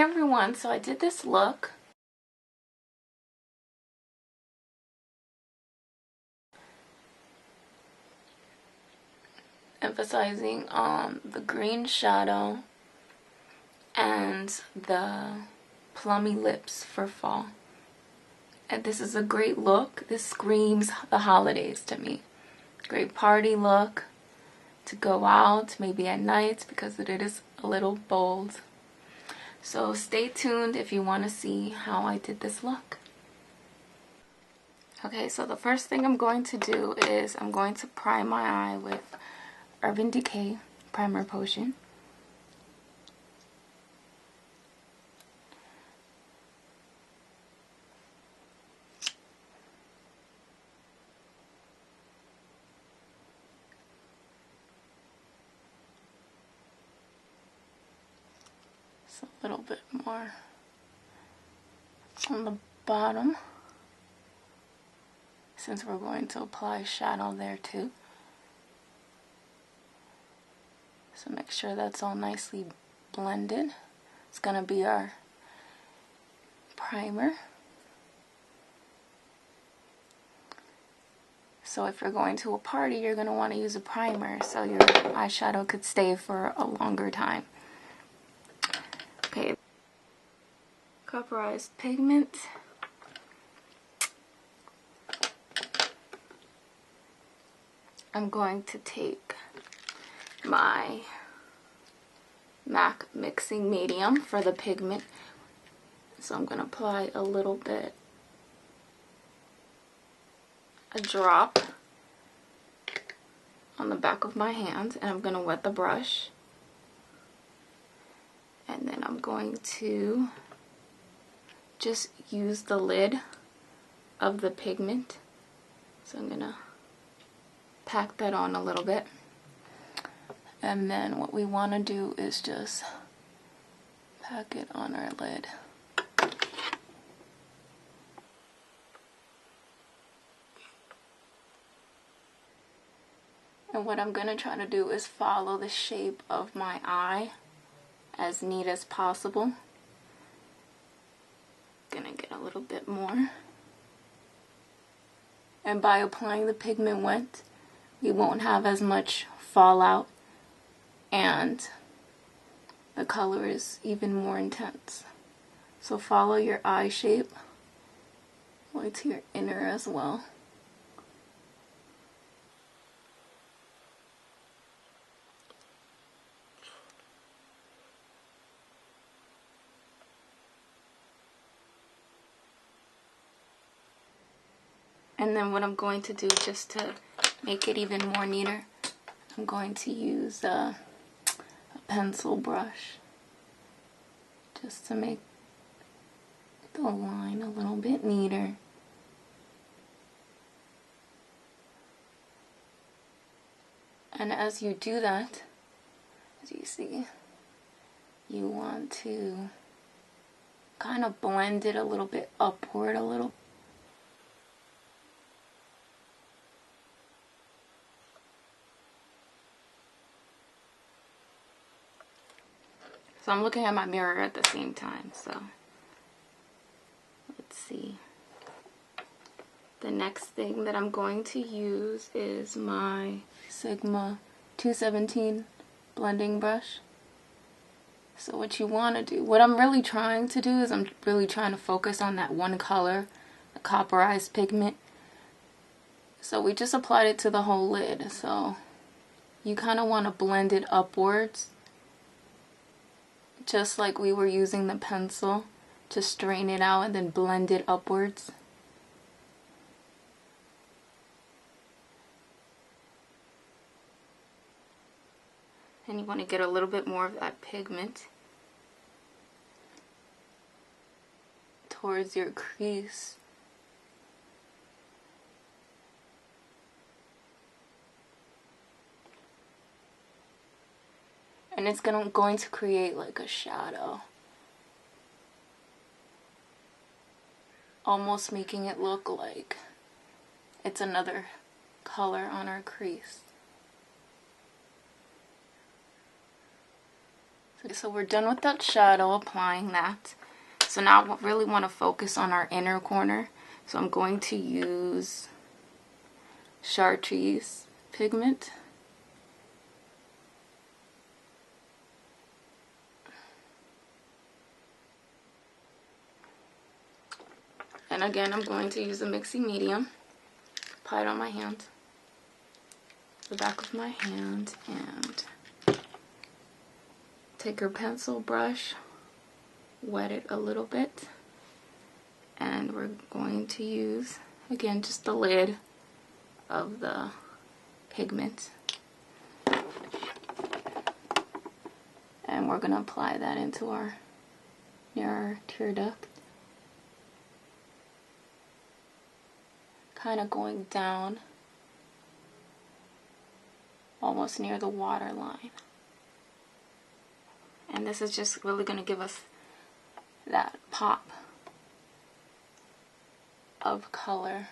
everyone, so I did this look. Emphasizing on the green shadow and the plummy lips for fall. And this is a great look. This screams the holidays to me. Great party look to go out, maybe at night, because it is a little bold. So stay tuned if you want to see how I did this look. Okay, so the first thing I'm going to do is I'm going to prime my eye with Urban Decay Primer Potion. Just a little bit more on the bottom, since we're going to apply shadow there too. So make sure that's all nicely blended. It's gonna be our primer. So if you're going to a party, you're gonna want to use a primer so your eyeshadow could stay for a longer time. Okay, Copperized pigment. I'm going to take my MAC mixing medium for the pigment. So I'm going to apply a little bit, a drop on the back of my hand, and I'm going to wet the brush. And then I'm going to just use the lid of the pigment. So I'm going to pack that on a little bit. And then what we want to do is just pack it on our lid. And what I'm going to try to do is follow the shape of my eye as neat as possible. Gonna get a little bit more. And by applying the pigment wet, we won't have as much fallout, and the color is even more intense. So follow your eye shape going to your inner as well. And then what I'm going to do, just to make it even more neater, I'm going to use a pencil brush just to make the line a little bit neater. And as you do that, as you see, you want to kind of blend it a little bit upward a little. So I'm looking at my mirror at the same time, so let's see. The next thing that I'm going to use is my Sigma 217 blending brush. So what you want to do, what I'm really trying to do is I'm really trying to focus on that one color, the copperized pigment. So we just applied it to the whole lid, so you kind of want to blend it upwards, just like we were using the pencil to strain it out and then blend it upwards. And you want to get a little bit more of that pigment towards your crease. And it's going to create like a shadow, almost making it look like it's another color on our crease. So we're done with that shadow, applying that. So now I really want to focus on our inner corner. So I'm going to use Chartreuse pigment. And again, I'm going to use a mixing medium. Apply it on my hand, the back of my hand, and take your pencil brush, wet it a little bit, and we're going to use, again, just the lid of the pigment. And we're going to apply that into near our tear duct. Kind of going down almost near the water line. And this is just really going to give us that pop of color.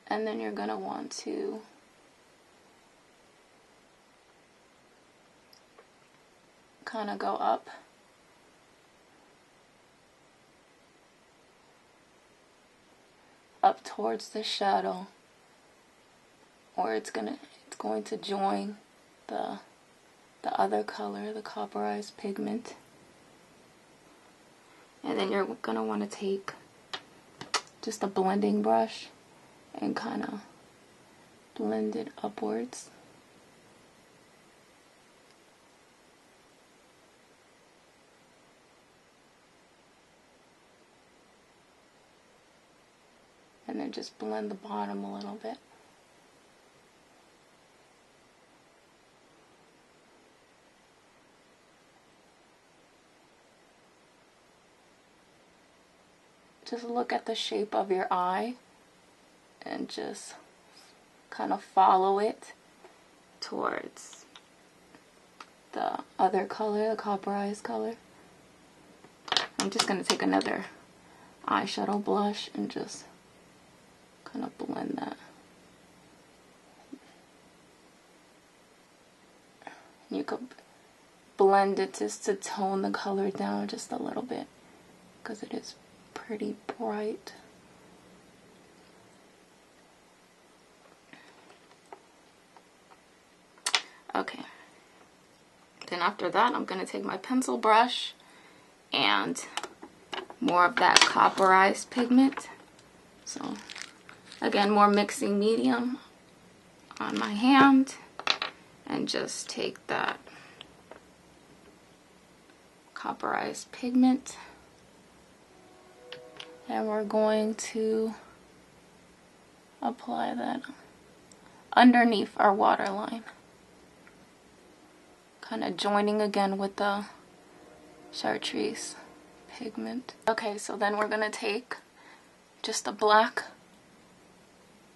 And then you're going to want to kind of go up towards the shadow, or it's going to join the other color, the copperized pigment. And then you're going to want to take just a blending brush and kind of blend it upwards. And then just blend the bottom a little bit. Just look at the shape of your eye and just kind of follow it towards the other color, the copperized color. I'm just going to take another eyeshadow blush and just kind of blend that. You could blend it just to tone the color down just a little bit, because it is pretty bright. Okay. Then after that, I'm going to take my pencil brush and more of that copperized pigment. So again, more mixing medium on my hand, and just take that copperized pigment, and we're going to apply that underneath our waterline, kind of joining again with the Chartreuse pigment. Okay, so then we're going to take just a black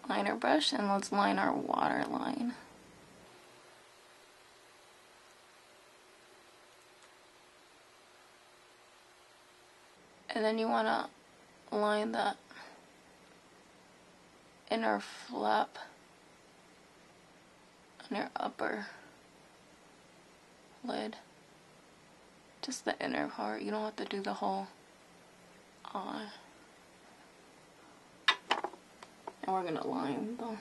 liner brush and let's line our waterline. And then you want to line that inner flap on your upper lid. Just the inner part. You don't have to do the whole eye. And we're going to line the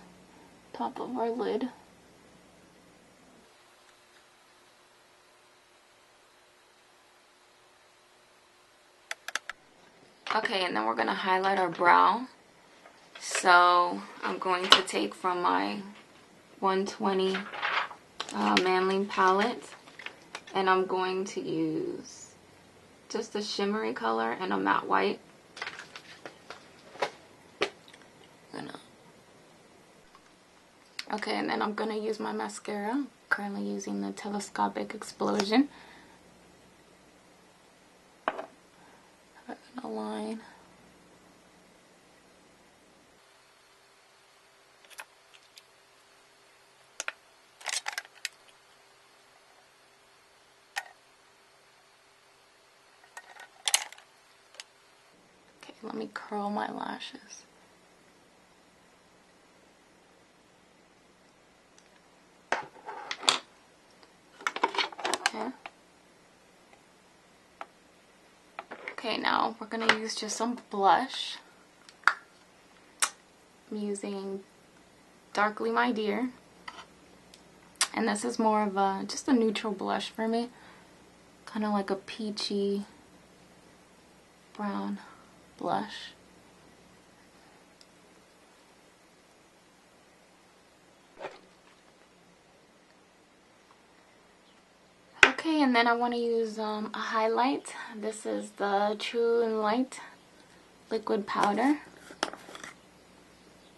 top of our lid. Okay, and then we're going to highlight our brow. So I'm going to take from my 120 Manly palette, and I'm going to use just a shimmery color and a matte white. Okay, and then I'm going to use my mascara. I'm currently using the Telescopic Explosion. I'm going to line. Okay, let me curl my lashes. Okay. Okay, now we're gonna use just some blush. I'm using Darkly My Dear. And this is more of a, just a neutral blush for me. Kind of like a peachy brown blush. Okay, and then I want to use a highlight. This is the True and Light liquid powder.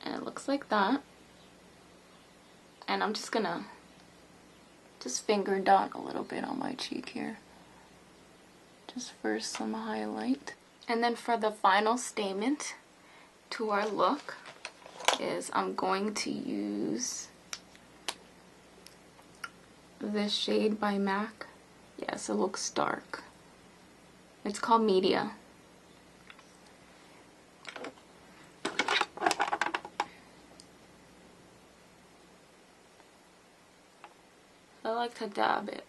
And it looks like that. And I'm just gonna finger dot a little bit on my cheek here. Just for some highlight. And then for the final statement to our look is I'm going to use this shade by MAC. Yes, it looks dark. It's called Media. I like to dab it